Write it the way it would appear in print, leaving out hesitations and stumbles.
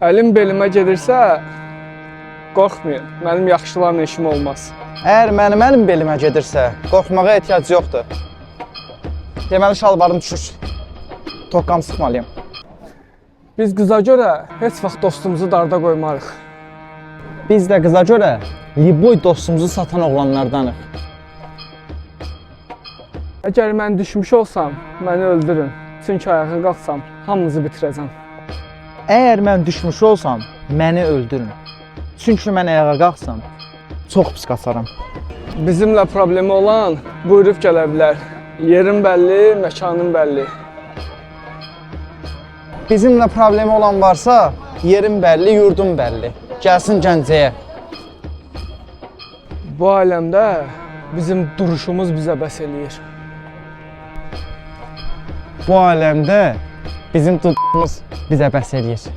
Əlim belimə gedirsə, qorxmayın, mənim yaxşılarla işim olmaz. Əgər mənim əlim belimə gedirsə, qorxmağa ehtiyac yoxdur. Deməli şalvarım düşür. Toqqam sıxmalıyım. Biz qıza görə heç vaxt dostumuzu darda qoymarıq. Biz də qıza görə liboy dostumuzu satan oğlanlardanıq. Əgər mən düşmüş olsam, məni öldürün. Çünki ayağa qalxsam, hamınızı bitirəcəm. Əgər mən düşmüş olsam, məni öldürün. Çünki mən ayağa qalxsam, çox pis qaçaram. Bizimlə problemi olan buyurub gələ bilər. Yerin bəlli, məkanın bəlli. Bizimlə problemi olan varsa, yerim bəlli, yurdum bəlli. Gəlsin Gəncəyə. Bu aləmdə bizim duruşumuz bizə bəs eləyir. Bu aləmdə bizim tutduğumuz bizə bəs eləyir.